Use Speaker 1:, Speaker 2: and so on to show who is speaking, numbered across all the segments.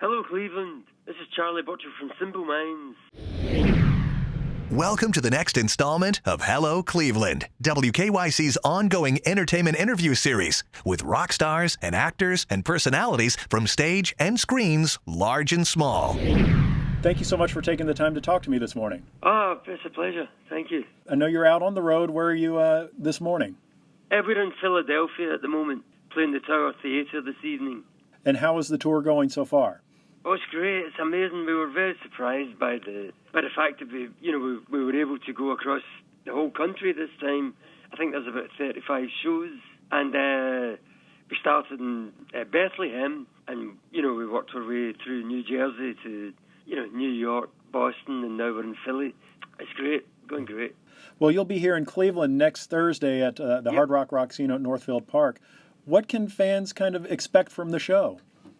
Speaker 1: Hello, Cleveland. This is Charlie Burchill from Simple Minds.
Speaker 2: Welcome to the next installment of Hello Cleveland, WKYC's ongoing entertainment interview series with rock stars and actors and personalities from stage and screens, large and small.
Speaker 3: Thank you so much for taking the time to talk to me this morning.
Speaker 1: Oh, it's a pleasure. Thank you.
Speaker 3: I know you're out on the road. Where are you this morning?
Speaker 1: We're in Philadelphia at the moment, playing the Tower Theatre this evening.
Speaker 3: And how is the tour going so far?
Speaker 1: Oh, it's great. It's amazing. We were very surprised by the fact that we were able to go across the whole country this time. I think there's about 35 shows, and we started in Bethlehem, and we worked our way through New Jersey to New York, Boston, and now we're in Philly. It's great, going great.
Speaker 3: Well, you'll be here in Cleveland next Thursday at the Hard Rock Roxino at Northfield Park. What can fans kind of expect from the show?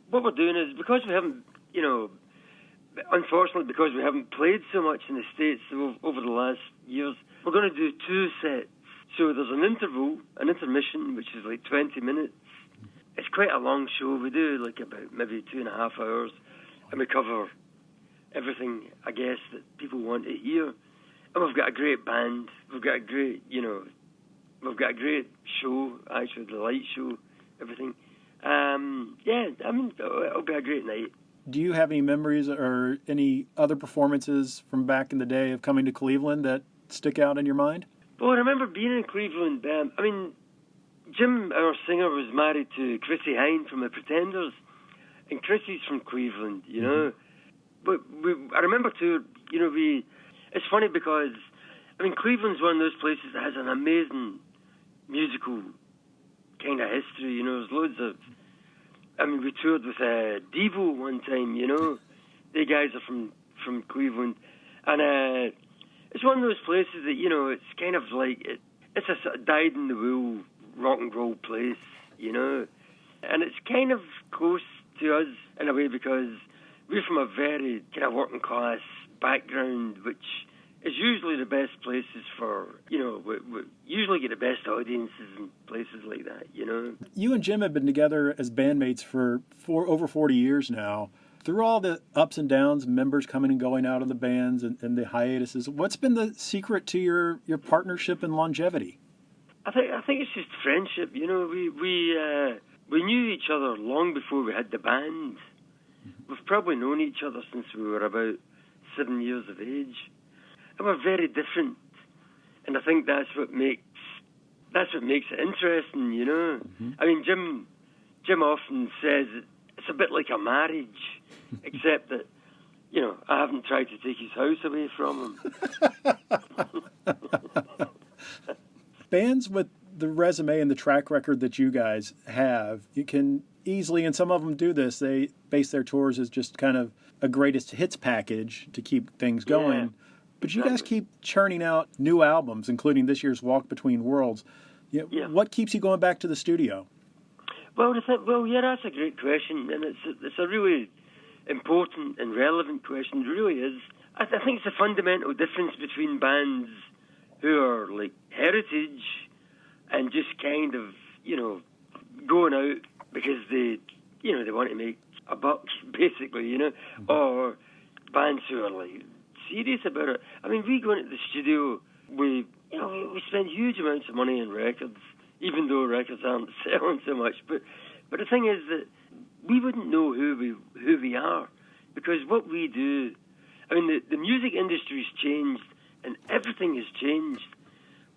Speaker 1: What we're doing is, because we haven't, unfortunately, because we haven't played so much in the States over the last years, we're going to do two sets. So there's an intermission, which is like 20 minutes. It's quite a long show. We do like about maybe 2.5 hours, and we cover everything, I guess, that people want to hear. And we've got a great band. We've got a great, we've got a great show, actually, the light show, everything. It'll be a great night.
Speaker 3: Do you have any memories or any other performances from back in the day of coming to Cleveland that stick out in your mind?
Speaker 1: Well, I remember being in Cleveland. Jim, our singer, was married to Chrissie Hynde from the Pretenders, and Chrissie's from Cleveland, Mm-hmm. But I remember too, it's funny because, Cleveland's one of those places that has an amazing musical kind of history, there's loads of... we toured with Devo one time, The guys are from Cleveland. And it's one of those places that, it's kind of like... It's a sort of dyed-in-the-wool rock and roll place, And it's kind of close to us in a way because we're from a very kind of working-class background, which is usually the best places for, we usually get the best audiences and places like that,
Speaker 3: You and Jim have been together as bandmates for over 40 years now. Through all the ups and downs, members coming and going out of the bands and the hiatuses, what's been the secret to your partnership and longevity?
Speaker 1: I think it's just friendship. We knew each other long before we had the band. We've probably known each other since we were about 7 years of age. And we're very different, and I think that's what makes it interesting, Mm-hmm. Jim often says it's a bit like a marriage, except that, I haven't tried to take his house away from him.
Speaker 3: Bands with the resume and the track record that you guys have, you can easily, and some of them do this, they base their tours as just kind of a greatest hits package to keep things going. Yeah. But you guys keep churning out new albums, including this year's Walk Between Worlds. What keeps you going back to the studio?
Speaker 1: Well, that's a great question, and it's a really important and relevant question. It really is. I think it's a fundamental difference between bands who are like heritage and just kind of, going out because they want to make a buck, basically, mm-hmm. Or bands who are like serious about it. We go into the studio, we spend huge amounts of money on records, even though records aren't selling so much. But the thing is that we wouldn't know who we are, because what we do, the music industry's changed and everything has changed,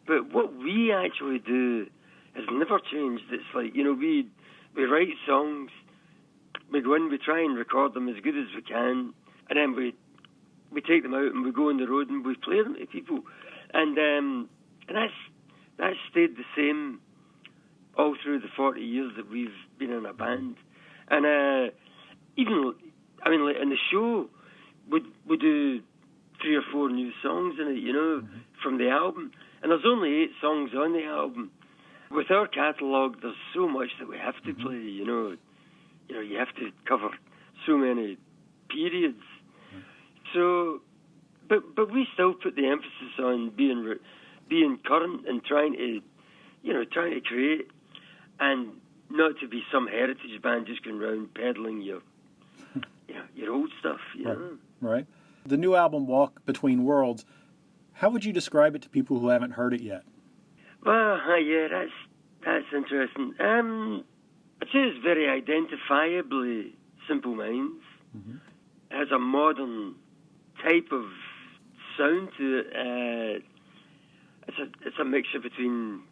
Speaker 1: but what we actually do has never changed. It's like, we write songs, we go in, we try and record them as good as we can, and then we take them out and we go on the road and we play them to people. And that's stayed the same all through the 40 years that we've been in a band. And even, like in the show, we do 3 or 4 new songs in it, mm-hmm. from the album. And there's only 8 songs on the album. With our catalogue, there's so much that we have to play, you have to cover so many periods. So, but we still put the emphasis on being current and trying to create, and not to be some heritage band just going around peddling your old stuff, you
Speaker 3: Right.
Speaker 1: know.
Speaker 3: Right. The new album, Walk Between Worlds, how would you describe it to people who haven't heard it yet?
Speaker 1: Well, yeah, that's interesting. I'd say it's very identifiably Simple Minds.
Speaker 3: Mm-hmm.
Speaker 1: It has a modern type of sound to it. It's a mixture between,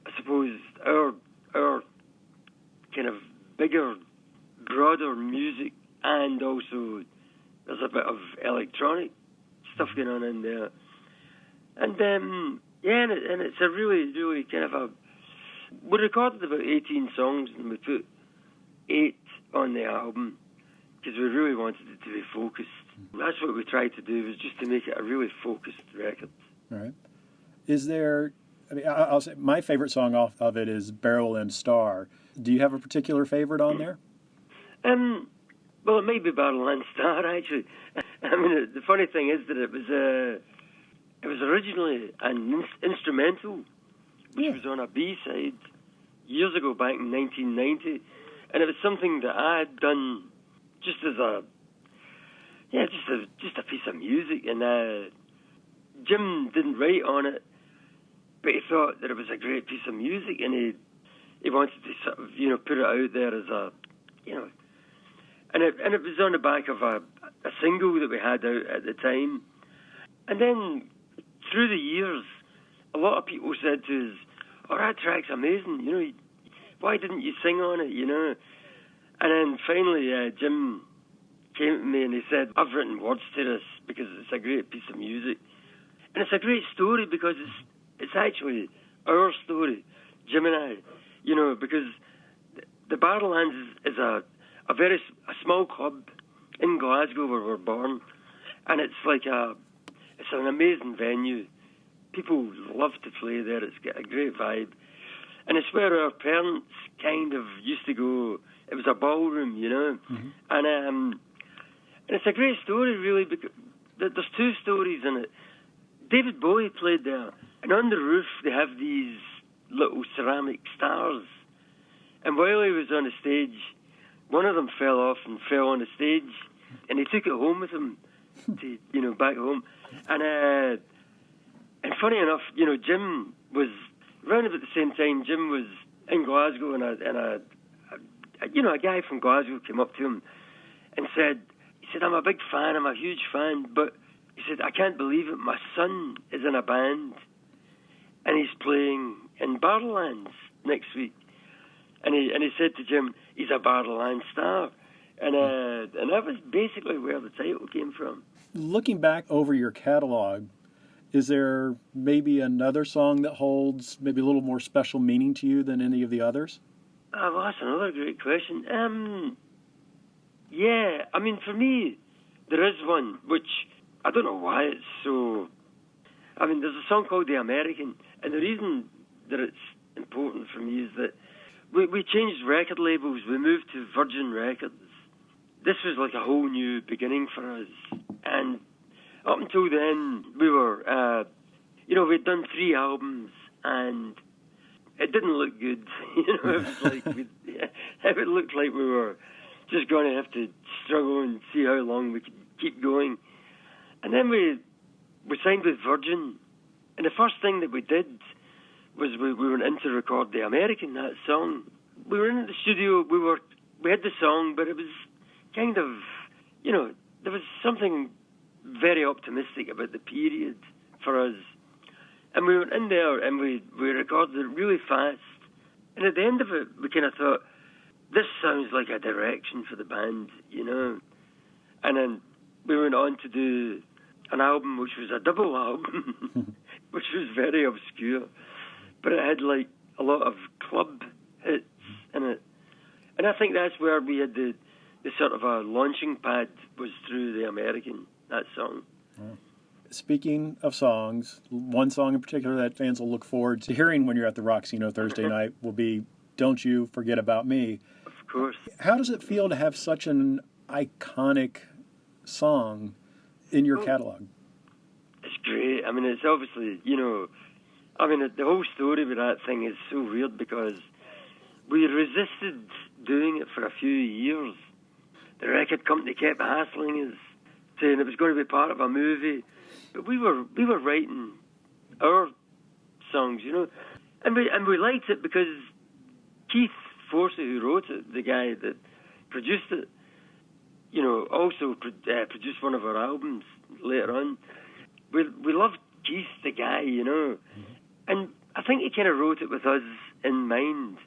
Speaker 1: I suppose, our kind of bigger, broader music, and also there's a bit of electronic stuff going on in there. And and it's a really, really kind of a. We recorded about 18 songs and we put 8 on the album because we really wanted it to be focused. That's what we tried to do, was just to make it a really focused record.
Speaker 3: All right. Is there, I mean, I'll say my favorite song off of it is Beryl Star. Do you have a particular favorite on there?
Speaker 1: Well, it may be Beryl Star, actually. I mean, the funny thing is that it was originally an instrumental, which was on a B-side years ago, back in 1990, and it was something that I had done just as just a piece of music, and Jim didn't write on it, but he thought that it was a great piece of music, and he wanted to sort of, you know, put it out there as a, you know, and it was on the back of a single that we had out at the time, and then through the years, a lot of people said to us, "Oh, that track's amazing, you know, why didn't you sing on it, you know?" And then finally, Jim came to me and he said, "I've written words to this because it's a great piece of music. And it's a great story because it's actually our story, Jim and I, you know, because the Barrowlands is a small club in Glasgow where we're born, and it's an amazing venue. People love to play there. It's got a great vibe. And it's where our parents kind of used to go. It was a ballroom, you know. Mm-hmm. And it's a great story, really, because there's 2 stories in it. David Bowie played there, and on the roof they have these little ceramic stars. And while he was on the stage, one of them fell off and fell on the stage, and he took it home with him to, you know, back home. And funny enough, you know, Jim was around about the same time. Jim was in Glasgow, and a guy from Glasgow came up to him and said, "I'm a big fan. I'm a huge fan, but," he said, "I can't believe it. My son is in a band, and he's playing in Barrowlands next week." And he said to Jim, "He's a Barrowlands star," and that was basically where the title came from.
Speaker 3: Looking back over your catalog, is there maybe another song that holds maybe a little more special meaning to you than any of the others?
Speaker 1: Well, that's another great question. Yeah, I mean, for me, there is one, which I don't know why it's so. I mean, there's a song called The American, and the reason that it's important for me is that we changed record labels. We moved to Virgin Records. This was like a whole new beginning for us. And up until then, we were, we'd done 3 albums, and it didn't look good. You know, it was like it looked like we were just going to have to struggle and see how long we could keep going. And then we signed with Virgin, and the first thing that we did was we went in to record The American, that song. We were in the studio, we had the song, but it was kind of, you know, there was something very optimistic about the period for us. And we went in there and we recorded it really fast. And at the end of it, we kind of thought, this sounds like a direction for the band, you know. And then we went on to do an album which was a double album, which was very obscure. But it had like a lot of club hits in it. And I think that's where we had the sort of a launching pad, was through The American, that song.
Speaker 3: Speaking of songs, one song in particular that fans will look forward to hearing when you're at the Roxino Thursday night will be Don't You Forget About Me.
Speaker 1: Of course.
Speaker 3: How does it feel to have such an iconic song in your catalog?
Speaker 1: It's great. I mean, it's obviously, you know, I mean, the whole story with that thing is so weird because we resisted doing it for a few years. the record company kept hassling us, saying it was going to be part of a movie. But we were writing our songs, you know, and we liked it because Keith Forsey, who wrote it, the guy that produced it, you know, also produced one of our albums later on. We loved Keith, the guy, you know, and I think he kind of wrote it with us in mind.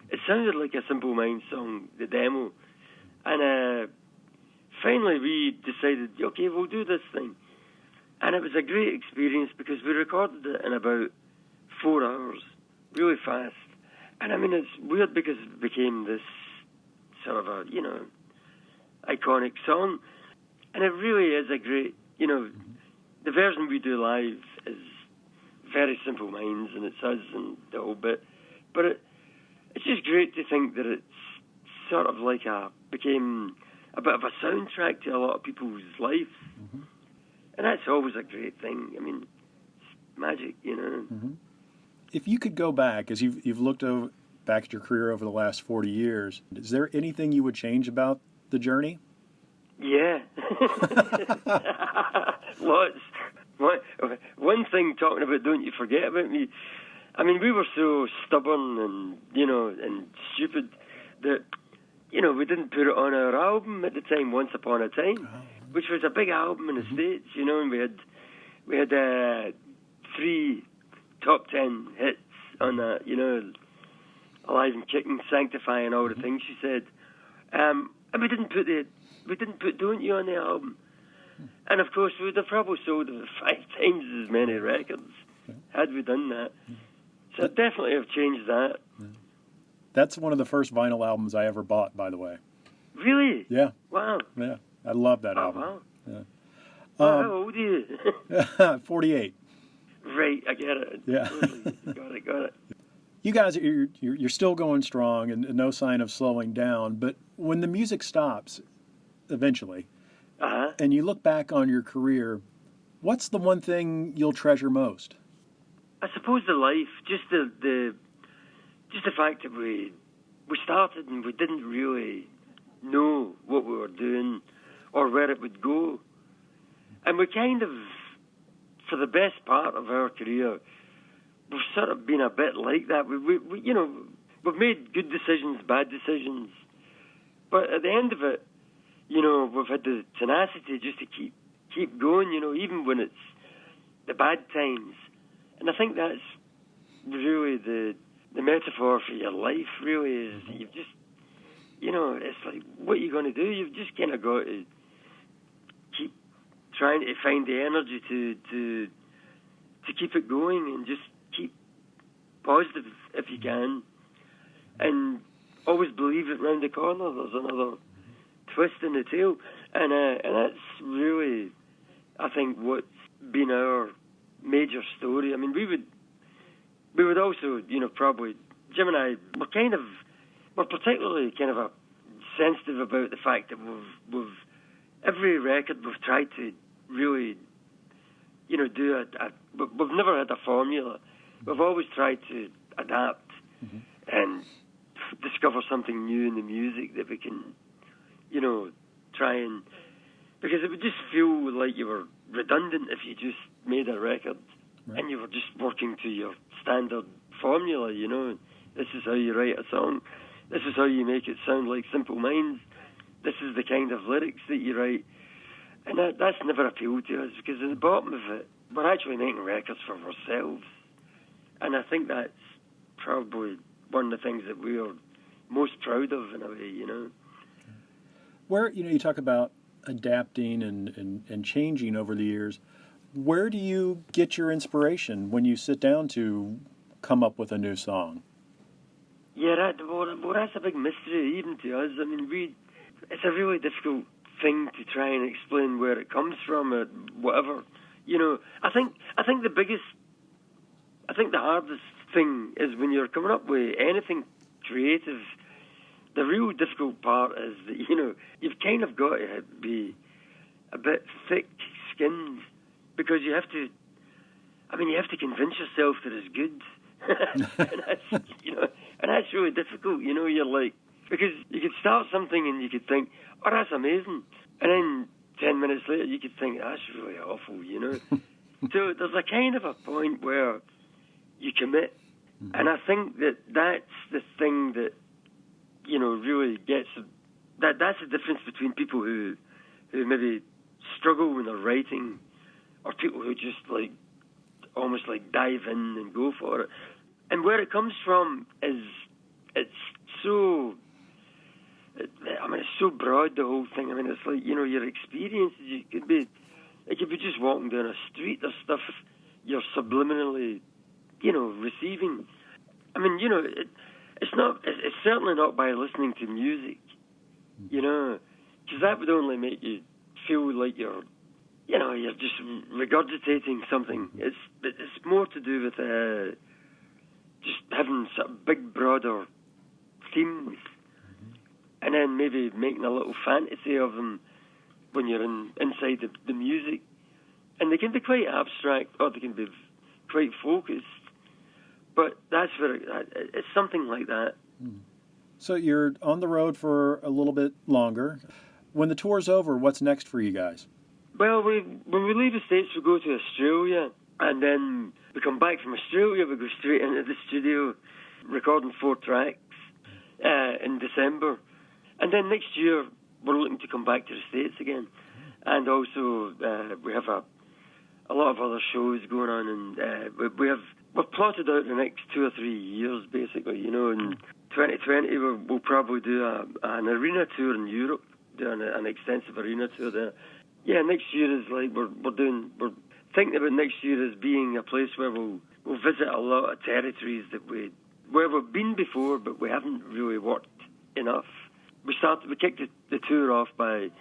Speaker 1: It sounded like a Simple Minds song, the demo, and finally we decided, okay, we'll do this thing. And it was a great experience because we recorded it in about 4 hours, really fast. And I mean, it's weird because it became this sort of a, you know, iconic song. And it really is a great, you know, the version we do live is very Simple Minds, and it's us and the whole bit. But it's just great to think that it's sort of like became a bit of a soundtrack to a lot of people's lives. Mm-hmm. And that's always a great thing. I mean, it's magic, you know.
Speaker 3: Mm-hmm. If you could go back, as you've looked back at your career over the last 40 years, is there anything you would change about the journey?
Speaker 1: Yeah. Lots. One thing, talking about Don't You Forget About Me, I mean, we were so stubborn and, you know, and stupid that, you know, we didn't put it on our album at the time, Once Upon a Time, which was a big album in the States, you know, and we had 3 top 10 hits on that, you know, Alive and Kicking, Sanctify, and all the things she said. And we didn't put Don't You on the album. And of course, we would have probably sold 5 times as many records had we done that. So I definitely have changed that.
Speaker 3: That's one of the first vinyl albums I ever bought, by the way.
Speaker 1: Really?
Speaker 3: Yeah.
Speaker 1: Wow.
Speaker 3: Yeah, I love that album.
Speaker 1: Wow.
Speaker 3: Yeah.
Speaker 1: How old are you?
Speaker 3: 48.
Speaker 1: Right, I get it.
Speaker 3: Yeah.
Speaker 1: Totally. Got it.
Speaker 3: You guys, you're still going strong and no sign of slowing down. But when the music stops, eventually, and you look back on your career, what's the one thing you'll treasure most?
Speaker 1: I suppose the life, just the fact that we started and we didn't really know what we were doing or where it would go, and we kind of, for the best part of our career, we've sort of been a bit like that. We you know, we've made good decisions, bad decisions, but at the end of it, you know, we've had the tenacity just to keep going, you know, even when it's the bad times. And I think that's really the metaphor for your life, really, is you've just, you know, it's like, what are you going to do? You've just kind of got to keep trying to find the energy to keep it going and just keep positive if you can. And always believe that round the corner there's another twist in the tail. And that's really, I think, what's been our major story. I mean, we would also, you know, probably, Jim and I, we're particularly kind of sensitive about the fact that we've every record we've tried to really, you know, do we've never had a formula. We've always tried to adapt and discover something new in the music that we can, you know, try and, because it would just feel like you were redundant if you just made a record and you were just working to your standard formula, you know. This is how you write a song. This is how you make it sound like Simple Minds. This is the kind of lyrics that you write. And that's never appealed to us, because at the bottom of it, we're actually making records for ourselves. And I think that's probably one of the things that we are most proud of, in a way, you know.
Speaker 3: Where, you know, you talk about adapting and changing over the years. Where do you get your inspiration when you sit down to come up with a new song?
Speaker 1: Yeah, that's a big mystery even to us. I mean, it's a really difficult thing to try and explain where it comes from or whatever. You know, I think the hardest thing is when you're coming up with anything creative. The real difficult part is that, you know, you've kind of got to be a bit thick-skinned, because you have to convince yourself that it's good. And that's, you know, and that's really difficult. You know, you're like, Because you could start something and you could think, oh, that's amazing. And then 10 minutes later, you could think, that's really awful, you know. So there's a kind of a point where you commit. And I think that's the thing that, you know, really gets... That's the difference between people who maybe struggle when they're writing, or people who just, like, almost, like, dive in and go for it. And where it comes from is it's so... I mean, it's so broad, the whole thing. I mean, it's like, you know, your experiences, it could be just walking down a street. There's stuff you're subliminally, you know, receiving. I mean, you know, it's certainly not by listening to music, you know, because that would only make you feel like you're just regurgitating something. It's more to do with just having sort of big, broader themes. And then maybe making a little fantasy of them when you're inside the music. And they can be quite abstract, or they can be quite focused. But that's where it's something like that.
Speaker 3: So you're on the road for a little bit longer. When the tour's over, what's next for you guys?
Speaker 1: Well, when we leave the States, we go to Australia. And then we come back from Australia, we go straight into the studio, recording 4 tracks in December. And then next year, we're looking to come back to the States again. And also, we have a lot of other shows going on, and we've plotted out the next 2 or 3 years, basically, you know. In 2020, we'll probably do an arena tour in Europe, do an extensive arena tour there. Yeah, next year is like, we're thinking about next year as being a place where we'll visit a lot of territories where we've been before, but we haven't really worked enough. We kicked the tour off by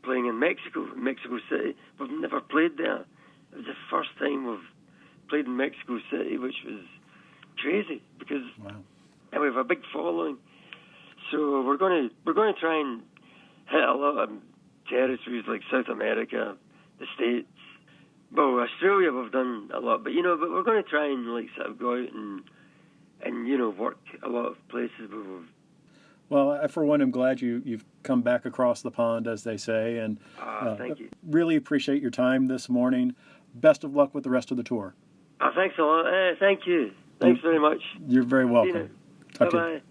Speaker 1: playing in Mexico City. We've never played there. It was the first time we've played in Mexico City, which was crazy because we have a big following. So we're going to try and hit a lot of territories like South America, the States. Well, Australia we've done a lot, but we're going to try and like sort of go out and you know, work a lot of places where we've.
Speaker 3: Well, I, for one, am glad you've come back across the pond, as they say, and
Speaker 1: thank you.
Speaker 3: Really appreciate your time this morning. Best of luck with the rest of the tour.
Speaker 1: Thanks a lot. Thank you. Thanks very much.
Speaker 3: You're very welcome.
Speaker 1: Bye-bye.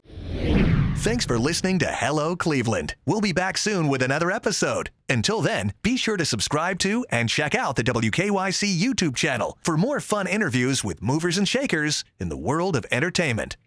Speaker 2: Thanks for listening to Hello Cleveland. We'll be back soon with another episode. Until then, be sure to subscribe to and check out the WKYC YouTube channel for more fun interviews with movers and shakers in the world of entertainment.